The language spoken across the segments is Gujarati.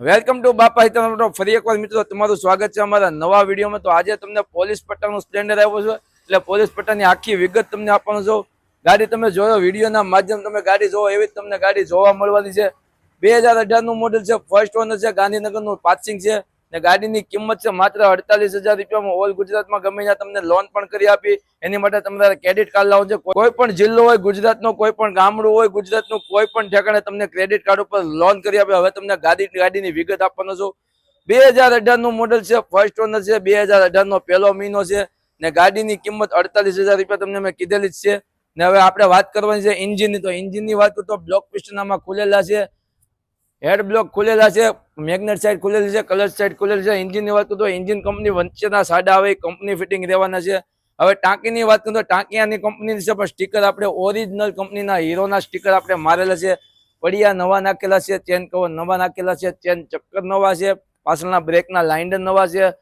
વેલકમ ટુ બાપા હિતેન્દ્ર ફરી એકવાર મિત્રો તમારું સ્વાગત છે અમારા નવા વિડીયોમાં। તો આજે તમને પોલીસ પટ્ટાનું સ્પ્લેન્ડર આવ્યો છે, એટલે પોલીસ પટ્ટાની આખી વિગત તમને આપવાનો છું। ગાડી તમે જોયો, વિડીયોના માધ્યમ તમે ગાડી જોવો એવી જ તમને ગાડી જોવા મળવાની છે। 2018 નું મોડેલ છે, ફર્સ્ટ ઓનર છે, ગાંધીનગરનું પાસિંગ છે ને ગાડીની કિંમત છે માત્ર 48,000 રૂપિયામાં। ઓલ ગુજરાતમાં ગમે ત્યાં તમને લોન પણ કરી આપી। એની માટે તમારે ક્રેડિટ કાર્ડ લાવવું છે। કોઈ પણ જિલ્લો હોય ગુજરાતનો, કોઈ પણ ગામડું હોય ગુજરાતનું, કોઈ પણ ઠેકાણે તમને ક્રેડિટ કાર્ડ ઉપર લોન કરી આપે। હવે તમને ગાડીની વિગત આપવાનો છું। 2018 નું મોડેલ છે, ફર્સ્ટ ઓનર છે, 2018 નો પહેલો મહિનો છે ને ગાડીની કિંમત 48,000 રૂપિયા તમને મેં કીધેલી જ છે। ને હવે આપણે વાત કરવાની છે એન્જિનની। તો એન્જિનની વાત કરું તો બ્લોક પિસ્ટનમાં ખુલેલા છે, હેડ બ્લોક ખુલેલા છે, મેગ્નેટ સાઈડ ખુલેલી છે, કલર સાઈડ ખુલેલી છે। એન્જિનની વાત કરું તો એન્જિન કંપની વચ્ચેના સાડા આવે કંપની ફિટિંગ રહેવાના છે। હવે ટાંકીની વાત કરું તો ટાંકીયાની કંપનીની છે, પણ સ્ટીકર આપણે ઓરિજિનલ કંપનીના હીરોના સ્ટીકર આપણે મારેલા છે। પડિયા નવા નાખેલા છે, ચેન કવર નવા નાખેલા છે, ચેન ચક્કર નવા છે, પાછળના બ્રેકના લાઇન્ડર નવા છે,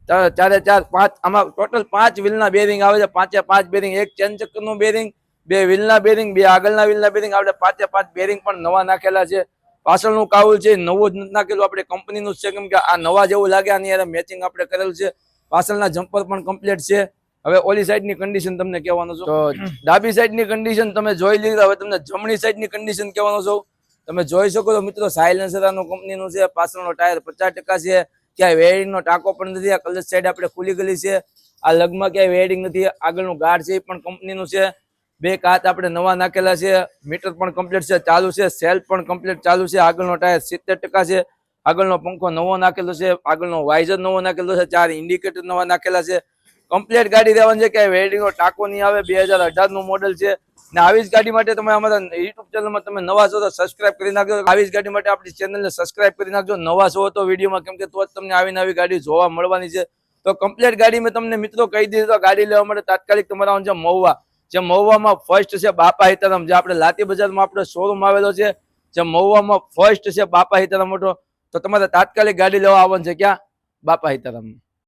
ચારે ચાર પાંચ, આમાં ટોટલ 5 વ્હીલના બેરિંગ આવે છે। 5 બેરિંગ, એક ચેન ચક્કરનું બેરિંગ, 2 વ્હીલના બેરિંગ, 2 આગળના વ્હીલના બેરિંગ, આપણે 5 બેરિંગ પણ નવા નાખેલા છે। પાછળનું કાઉલ છે નવું જ નાખેલું, આપણે કંપનીનું છે, કેમ કે આ નવા જેવું લાગે, આની યાર મેચિંગ આપણે કરેલું છે। પાછળના જમ્પર પણ કમ્પ્લીટ છે। હવે ઓલી સાઈડની કન્ડિશન તમને કહેવાનો છું। તો ડાબી સાઈડની કન્ડિશન તમે જોઈ લીધી, હવે તમને જમણી સાઈડની કન્ડિશન કહેવાનો છું। તમે જોઈ શકો છો મિત્રો, સાયલેન્સર આનું કંપનીનું છે, પાછળનો ટાયર 50% છે, ક્યાંય વેરિંગનો ટાંકો પણ નથી। આ કલર સાઈડ આપણે ખુલી ગયેલી છે, આ લગમાં ક્યાંય વેરિંગ નથી। આગળનું ગાર્ડ છે એ પણ કંપનીનું છે, 2 કાચ આપણે નવા નાખેલા છે, મીટર પણ કમ્પ્લીટ છે, ચાલુ છે, સેલ્ફ પણ કમ્પ્લીટ ચાલુ છે। આગળનો ટાયર 70% છે, આગળનો પંખો નવો નાખેલો છે, આગળનો વાઇઝર નવો નાખેલો છે, 4 ઇન્ડિકેટર નવા નાખેલા છે। કમ્પ્લીટ ગાડી રહેવાની છે, ક્યાંય વેરિંગનો ટાંકો નહીં આવે। 2018 નું મોડેલ છે ને આવી જ ગાડી માટે તમે અમારા યુટ્યુબ ચેનલમાં તમે નવા છો તો સબસ્ક્રાઇબ કરી નાખજો। આવી જ ગાડી માટે આપણી ચેનલને સબસ્ક્રાઇબ કરી નાખજો નવા છો તો વિડીયોમાં, કેમ કે તો જ તમને આવી નવી ગાડી જોવા મળવાની છે। તો કમ્પ્લીટ ગાડી મેં તમને મિત્રો કહી દીધી। તો ગાડી લેવા માટે તાત્કાલિક તમારા છે મહુવા, જે મહુવામાં ફર્સ્ટ છે બાપા હિતારામ, જે આપણે લાતી બજારમાં આપણો શોરૂમ આવેલો છે, જે મહુવામાં ફર્સ્ટ છે બાપા હિતારામ મોટો। તો તમારે તાત્કાલિક ગાડી લેવા આવવાનું છે, ક્યાં? બાપા હિતારામ।